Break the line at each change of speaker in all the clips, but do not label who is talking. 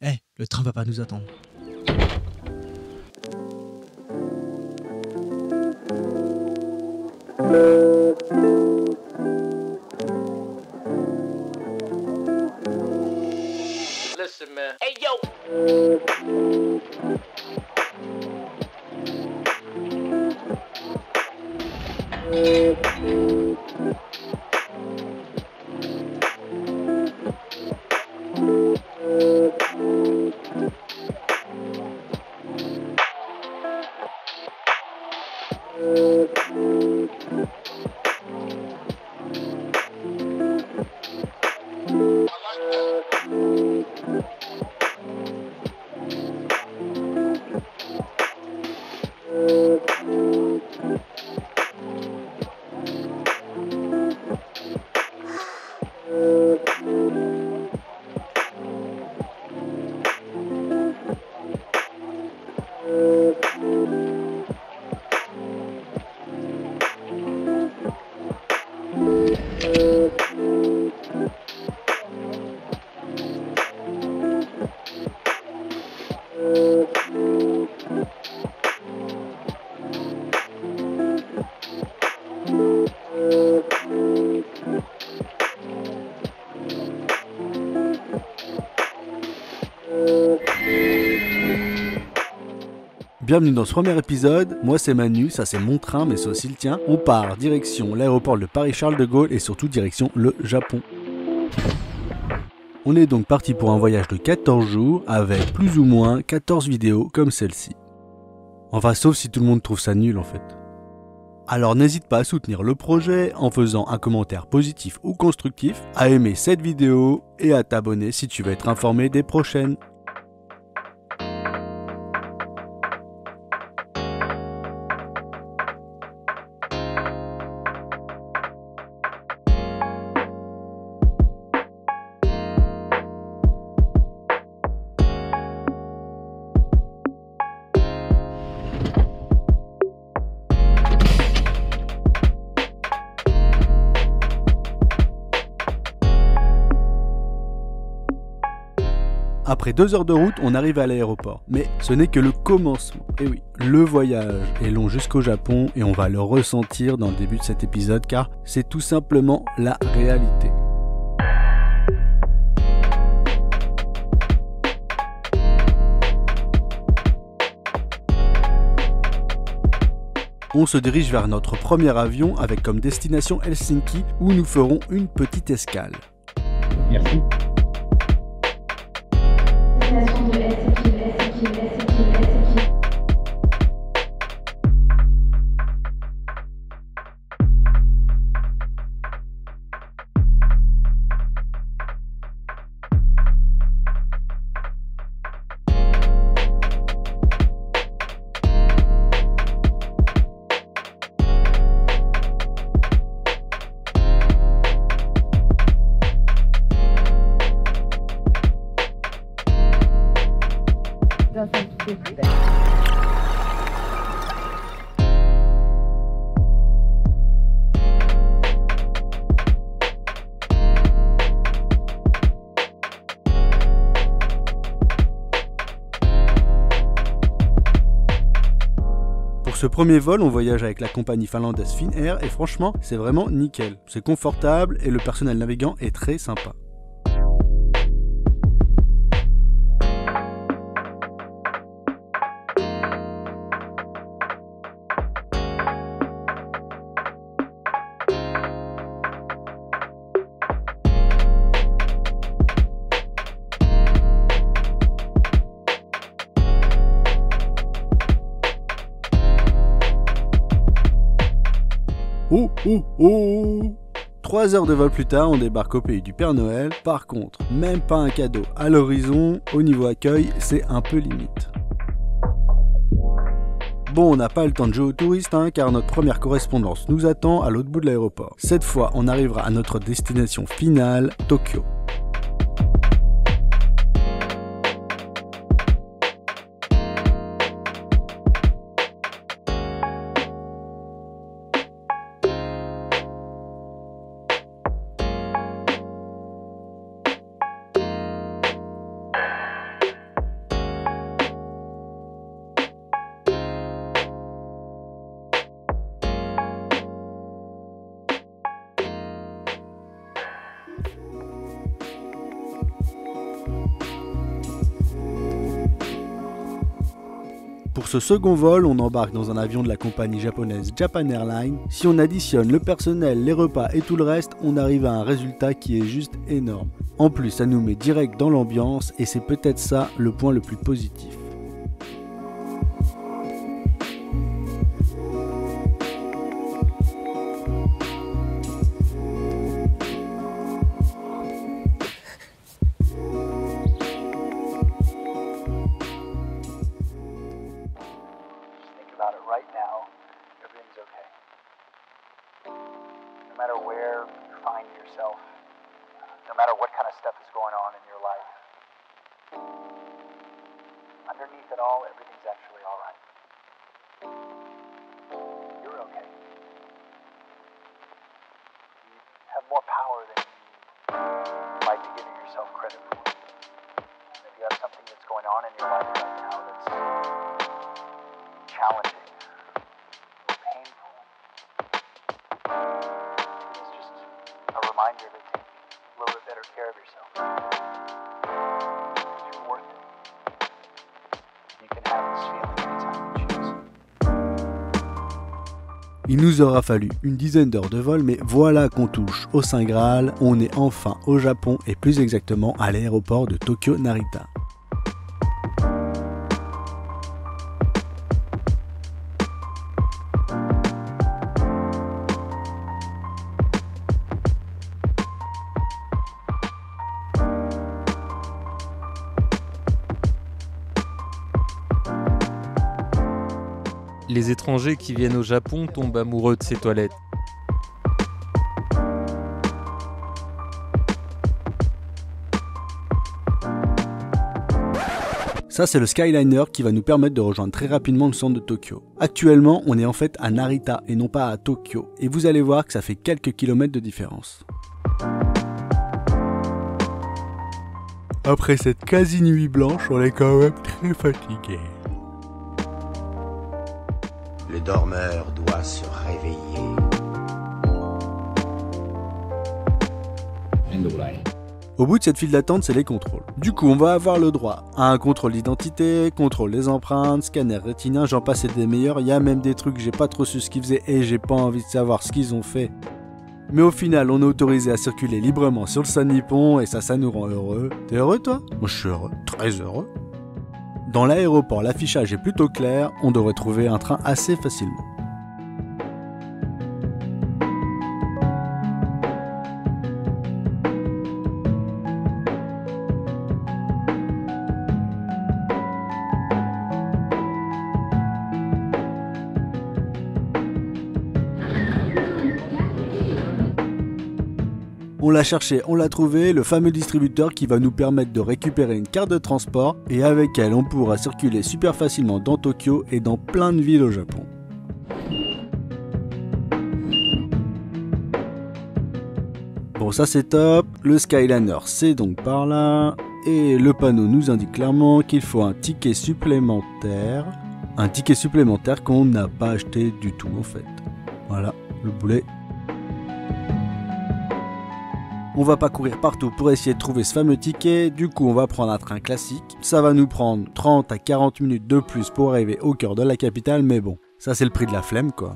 Eh, le train va pas nous attendre.
Listen, man. Hey, yo!
Bienvenue dans ce premier épisode, moi c'est Manu, ça c'est mon train mais c'est aussi le tien. On part direction l'aéroport de Paris-Charles de Gaulle et surtout direction le Japon. On est donc parti pour un voyage de 14 jours avec plus ou moins 14 vidéos comme celle-ci. Enfin sauf si tout le monde trouve ça nul en fait. Alors n'hésite pas à soutenir le projet en faisant un commentaire positif ou constructif, à aimer cette vidéo et à t'abonner si tu veux être informé des prochaines. Après 2 heures de route, on arrive à l'aéroport. Mais ce n'est que le commencement. Et oui, le voyage est long jusqu'au Japon et on va le ressentir dans le début de cet épisode car c'est tout simplement la réalité. On se dirige vers notre premier avion avec comme destination Helsinki où nous ferons une petite escale.
Merci.
Pour ce premier vol, on voyage avec la compagnie finlandaise Finnair et franchement, c'est vraiment nickel. C'est confortable et le personnel navigant est très sympa. Oh 3 heures de vol plus tard, on débarque au pays du Père Noël. Par contre, même pas un cadeau à l'horizon. Au niveau accueil, c'est un peu limite. Bon, on n'a pas le temps de jouer aux touristes, car notre première correspondance nous attend à l'autre bout de l'aéroport. Cette fois, on arrivera à notre destination finale, Tokyo. Pour ce second vol, on embarque dans un avion de la compagnie japonaise Japan Airlines. Si on additionne le personnel, les repas et tout le reste, on arrive à un résultat qui est juste énorme. En plus, ça nous met direct dans l'ambiance et c'est peut-être ça le point le plus positif.
Right now, everything's okay. No matter where you find yourself, no matter what kind of stuff is going on in your life, underneath it all, everything's actually all right. You're okay. You have more power than you might be giving yourself credit for. If you have something that's going on in your life right now that's challenging, reminder to take a little bit better care of yourself. Because you're worth it. You can have this feeling anytime you choose.
Il nous aura fallu une dizaine d'heures de vol, mais voilà qu'on touche au Saint Graal, on est enfin au Japon et plus exactement à l'aéroport de Tokyo Narita.
Les étrangers qui viennent au Japon tombent amoureux de ces toilettes.
Ça, c'est le Skyliner qui va nous permettre de rejoindre très rapidement le centre de Tokyo. Actuellement, on est en fait à Narita et non pas à Tokyo. Et vous allez voir que ça fait quelques kilomètres de différence. Après cette quasi nuit blanche, on est quand même très fatigué.
Le dormeur doit se réveiller.
Au bout de cette file d'attente, c'est les contrôles. Du coup, on va avoir le droit à un contrôle d'identité, contrôle des empreintes, scanner rétinien, j'en passe et des meilleurs. Il y a même des trucs, j'ai pas trop su ce qu'ils faisaient et j'ai pas envie de savoir ce qu'ils ont fait. Mais au final, on est autorisé à circuler librement sur le sol nippon et ça nous rend heureux. T'es heureux toi? Moi je suis heureux, très heureux. Dans l'aéroport, l'affichage est plutôt clair, on devrait trouver un train assez facilement. On l'a cherché, on l'a trouvé, le fameux distributeur qui va nous permettre de récupérer une carte de transport et avec elle on pourra circuler super facilement dans Tokyo et dans plein de villes au Japon. Bon ça c'est top, le Skyliner c'est donc par là et le panneau nous indique clairement qu'il faut un ticket supplémentaire qu'on n'a pas acheté du tout en fait. Voilà le boulet. On va pas courir partout pour essayer de trouver ce fameux ticket, du coup on va prendre un train classique. Ça va nous prendre 30 à 40 minutes de plus pour arriver au cœur de la capitale, mais bon, ça c'est le prix de la flemme quoi.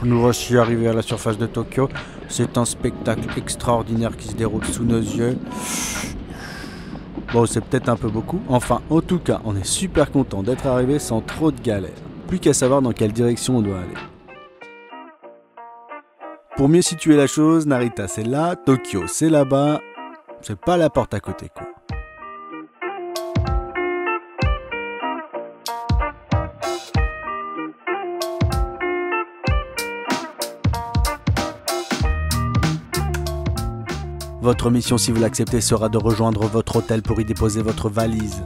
Nous voici arrivés à la surface de Tokyo. C'est un spectacle extraordinaire qui se déroule sous nos yeux. Bon, c'est peut-être un peu beaucoup. Enfin, en tout cas, on est super content d'être arrivé sans trop de galères. Plus qu'à savoir dans quelle direction on doit aller. Pour mieux situer la chose, Narita c'est là, Tokyo c'est là-bas, c'est pas la porte à côté quoi. Votre mission, si vous l'acceptez, sera de rejoindre votre hôtel pour y déposer votre valise.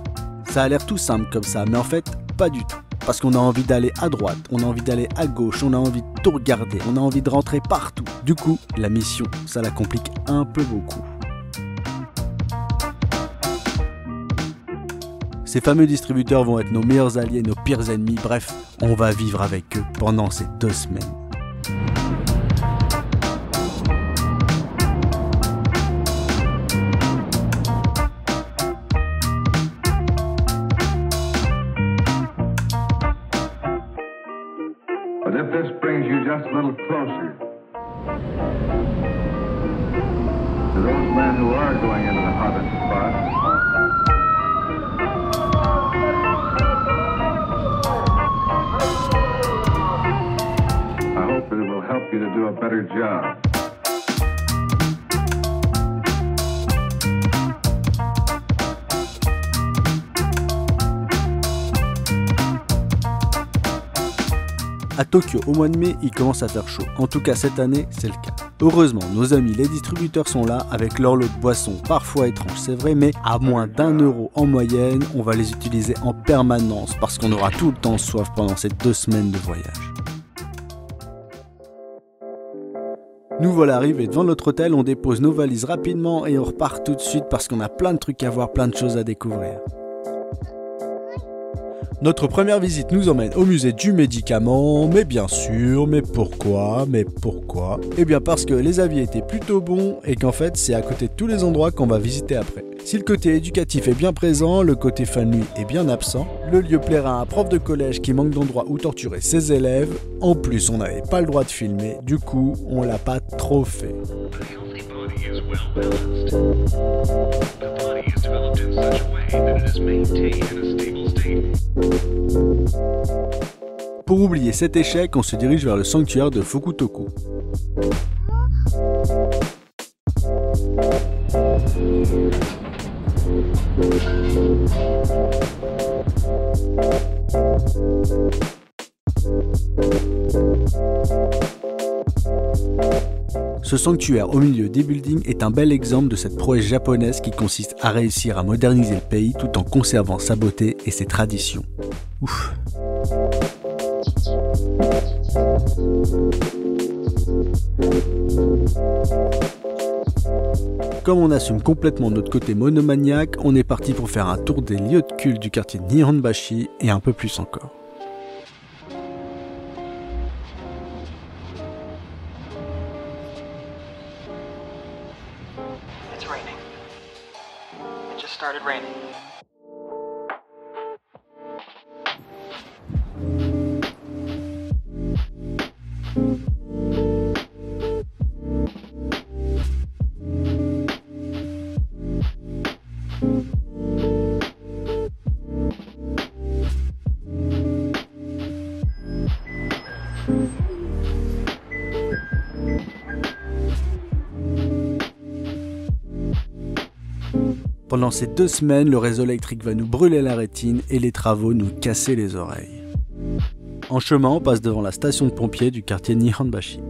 Ça a l'air tout simple comme ça, mais en fait, pas du tout. Parce qu'on a envie d'aller à droite, on a envie d'aller à gauche, on a envie de tout regarder, on a envie de rentrer partout. Du coup, la mission, ça la complique un peu beaucoup. Ces fameux distributeurs vont être nos meilleurs alliés, nos pires ennemis, bref, on va vivre avec eux pendant ces 2 semaines.
But if this brings you just a little closer to those men who are going into the hottest spot, I hope that it will help you to do a better job.
À Tokyo, au mois de mai, il commence à faire chaud. En tout cas, cette année, c'est le cas. Heureusement, nos amis les distributeurs sont là avec leur lot de boissons, parfois étranges, c'est vrai, mais à moins d'1 euro en moyenne, on va les utiliser en permanence parce qu'on aura tout le temps soif pendant ces 2 semaines de voyage. Nous voilà arrivés devant notre hôtel, on dépose nos valises rapidement et on repart tout de suite parce qu'on a plein de trucs à voir, plein de choses à découvrir. Notre première visite nous emmène au musée du médicament, mais bien sûr, mais pourquoi ? Eh bien parce que les avis étaient plutôt bons et qu'en fait c'est à côté de tous les endroits qu'on va visiter après. Si le côté éducatif est bien présent, le côté fun lui est bien absent, le lieu plaira à un prof de collège qui manque d'endroits où torturer ses élèves, en plus on n'avait pas le droit de filmer, du coup on l'a pas trop fait. Pour oublier cet échec, on se dirige vers le sanctuaire de Fukutoku. Ce sanctuaire au milieu des buildings est un bel exemple de cette prouesse japonaise qui consiste à réussir à moderniser le pays tout en conservant sa beauté et ses traditions. Ouf. Comme on assume complètement notre côté monomaniaque, on est parti pour faire un tour des lieux de culte du quartier Nihonbashi et un peu plus encore.
It's raining. It just started raining.
Pendant ces 2 semaines, le réseau électrique va nous brûler la rétine et les travaux nous casser les oreilles. En chemin, on passe devant la station de pompiers du quartier Nihonbashi.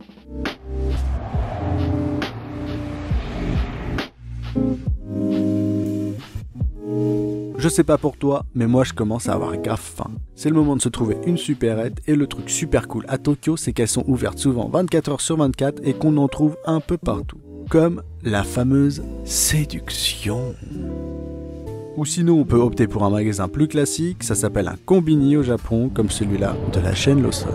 Je sais pas pour toi, mais moi je commence à avoir grave faim. C'est le moment de se trouver une supérette et le truc super cool à Tokyo, c'est qu'elles sont ouvertes souvent 24 h sur 24 et qu'on en trouve un peu partout. Comme la fameuse séduction. Ou sinon on peut opter pour un magasin plus classique, ça s'appelle un combini au Japon, comme celui-là de la chaîne Lawson.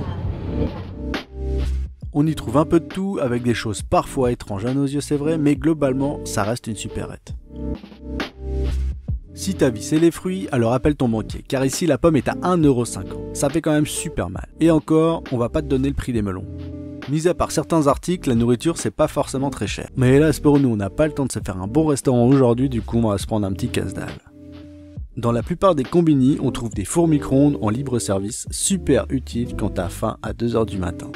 On y trouve un peu de tout, avec des choses parfois étranges à nos yeux c'est vrai, mais globalement ça reste une supérette. Si ta vie c'est les fruits, alors appelle ton banquier, car ici la pomme est à 1,50 €. Ça fait quand même super mal. Et encore, on va pas te donner le prix des melons. Mis à part certains articles, la nourriture c'est pas forcément très cher. Mais hélas pour nous, on n'a pas le temps de se faire un bon restaurant aujourd'hui, du coup on va se prendre un petit casse-dalle. Dans la plupart des combini, on trouve des fours micro-ondes en libre service, super utiles quand t'as faim à 2 h du matin.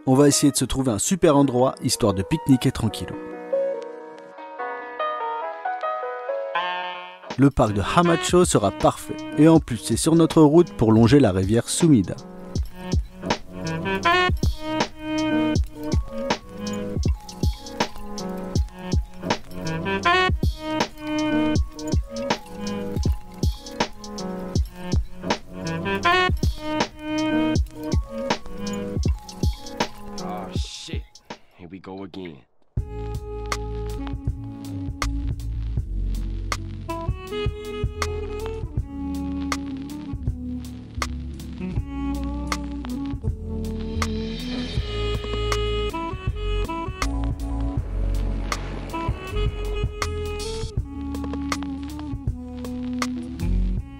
On va essayer de se trouver un super endroit, histoire de pique-niquer tranquillou. Le parc de Hamacho sera parfait, et en plus c'est sur notre route pour longer la rivière Sumida.
Oh shit, here we go again.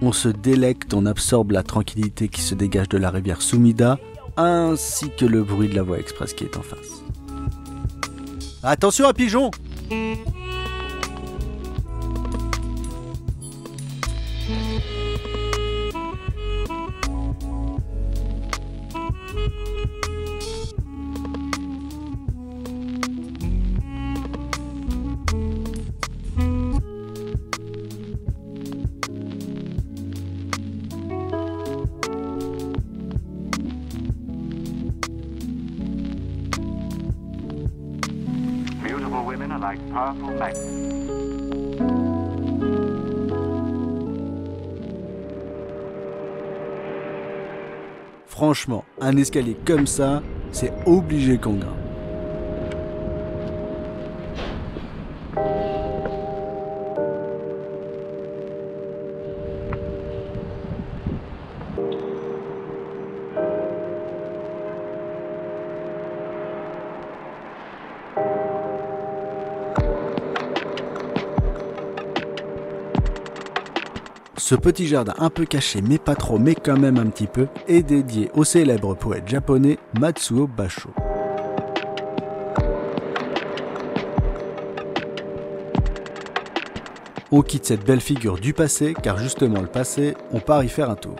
On se délecte, on absorbe la tranquillité qui se dégage de la rivière Sumida, ainsi que le bruit de la voie express qui est en face. Attention à pigeon!
Beautiful women are like powerful magnets.
Franchement, un escalier comme ça, c'est obligé qu'on grimpe. Ce petit jardin un peu caché, mais pas trop, mais quand même un petit peu, est dédié au célèbre poète japonais Matsuo Basho. On quitte cette belle figure du passé, car justement le passé, on part y faire un tour.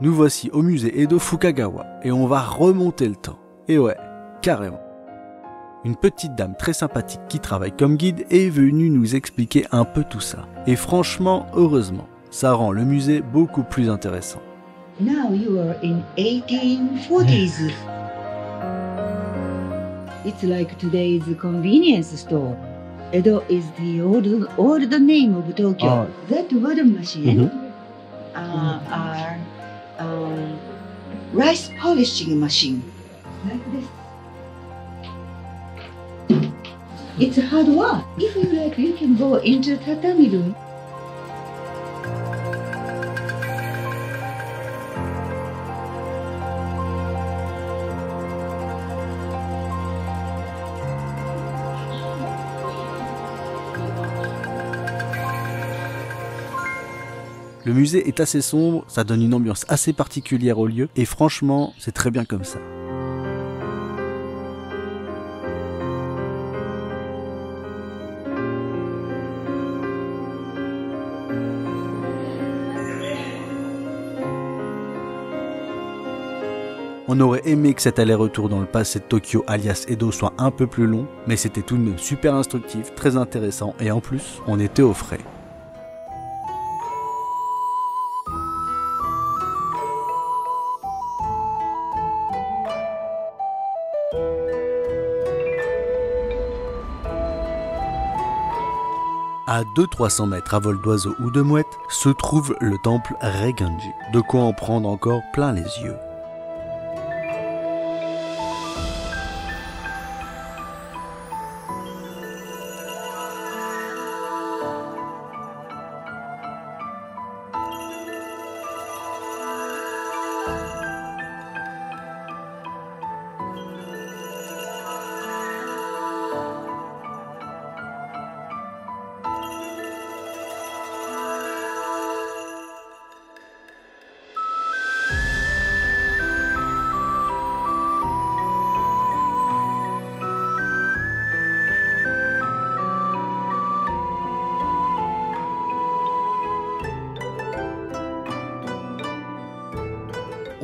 Nous voici au musée Edo Fukagawa et on va remonter le temps. Et ouais, carrément. Une petite dame très sympathique qui travaille comme guide est venue nous expliquer un peu tout ça. Et franchement, heureusement, ça rend le musée beaucoup plus intéressant.
Now you are in 1840s. It's like today's convenience store. Edo is the old name of Tokyo. That wooden machine are rice polishing machine. Like this. It's hard work. If you like, you can go into tatami room.
Le musée est assez sombre, ça donne une ambiance assez particulière au lieu, et franchement, c'est très bien comme ça. On aurait aimé que cet aller-retour dans le passé de Tokyo alias Edo soit un peu plus long, mais c'était tout de même super instructif, très intéressant, et en plus, on était au frais. À 200-300 mètres à vol d'oiseau ou de mouette se trouve le temple Reiganji, de quoi en prendre encore plein les yeux.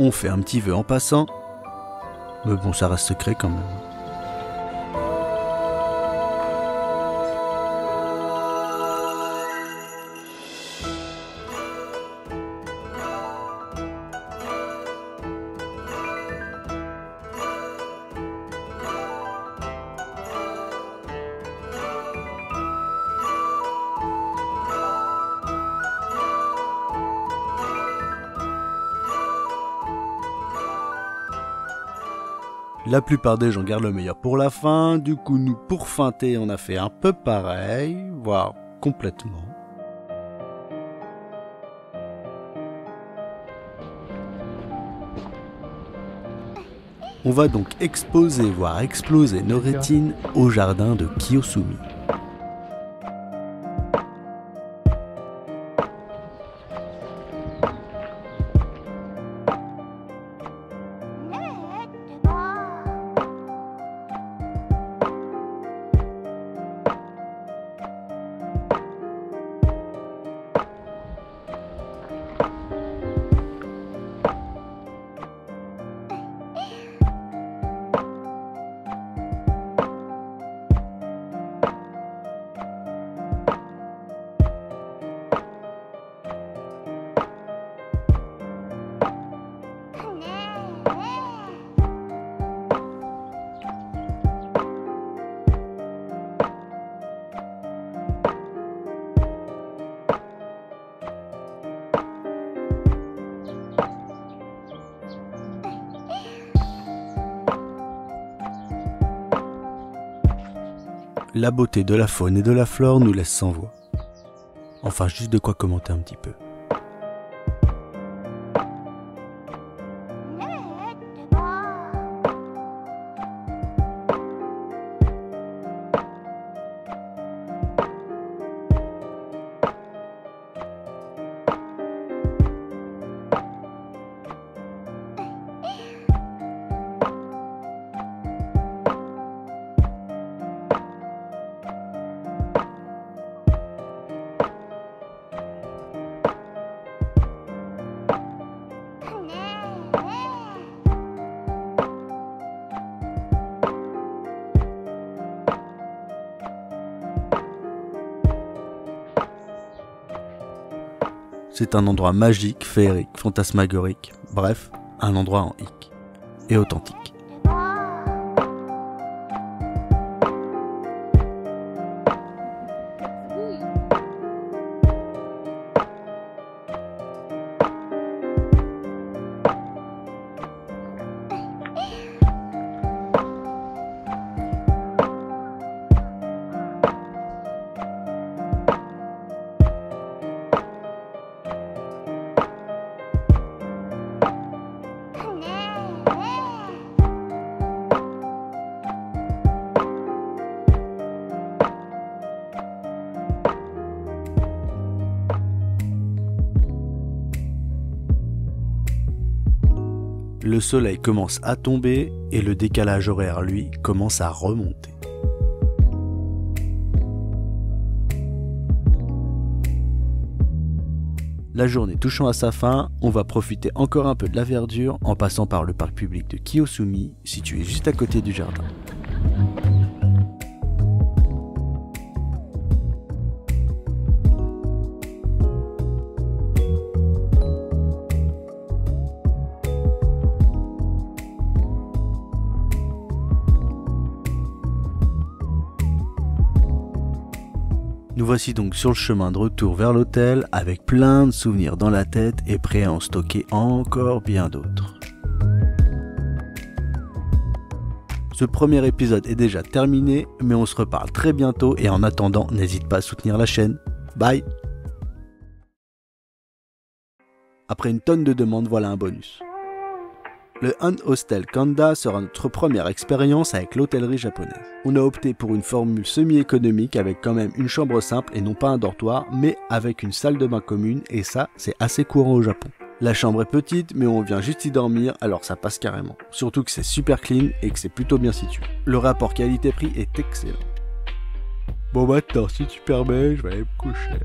on fait un petit vœu en passant. Mais bon, ça reste secret quand même. La plupart des gens gardent le meilleur pour la fin, du coup nous pour feinter on a fait un peu pareil, voire complètement. On va donc exposer voire exploser nos rétines au jardin de Kiyosumi. La beauté de la faune et de la flore nous laisse sans voix. Enfin, juste de quoi commenter un petit peu. C'est un endroit magique, féerique, fantasmagorique, bref, un endroit en hic et authentique. Le soleil commence à tomber et le décalage horaire, lui, commence à remonter. La journée touchant à sa fin, on va profiter encore un peu de la verdure en passant par le parc public de Kiyosumi, situé juste à côté du jardin. Nous voici donc sur le chemin de retour vers l'hôtel avec plein de souvenirs dans la tête et prêts à en stocker encore bien d'autres. Ce premier épisode est déjà terminé, mais on se reparle très bientôt et en attendant, n'hésite pas à soutenir la chaîne. Bye! Après une tonne de demandes, voilà un bonus. Le Han Hostel Kanda sera notre première expérience avec l'hôtellerie japonaise. On a opté pour une formule semi-économique avec quand même une chambre simple et non pas un dortoir, mais avec une salle de bain commune et ça, c'est assez courant au Japon. La chambre est petite, mais on vient juste y dormir, alors ça passe carrément. Surtout que c'est super clean et que c'est plutôt bien situé. Le rapport qualité-prix est excellent. Bon maintenant, si tu permets, je vais aller me coucher.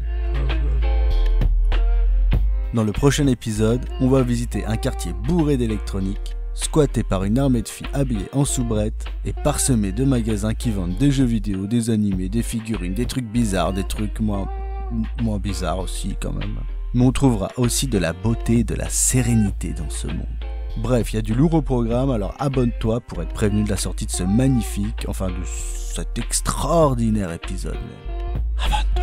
Dans le prochain épisode, on va visiter un quartier bourré d'électronique, squatté par une armée de filles habillées en soubrette et parsemé de magasins qui vendent des jeux vidéo, des animés, des figurines, des trucs bizarres, des trucs moins bizarres aussi quand même. Mais on trouvera aussi de la beauté et de la sérénité dans ce monde. Bref, il y a du lourd au programme, alors abonne-toi pour être prévenu de la sortie de ce magnifique, de cet extraordinaire épisode. Abonne-toi.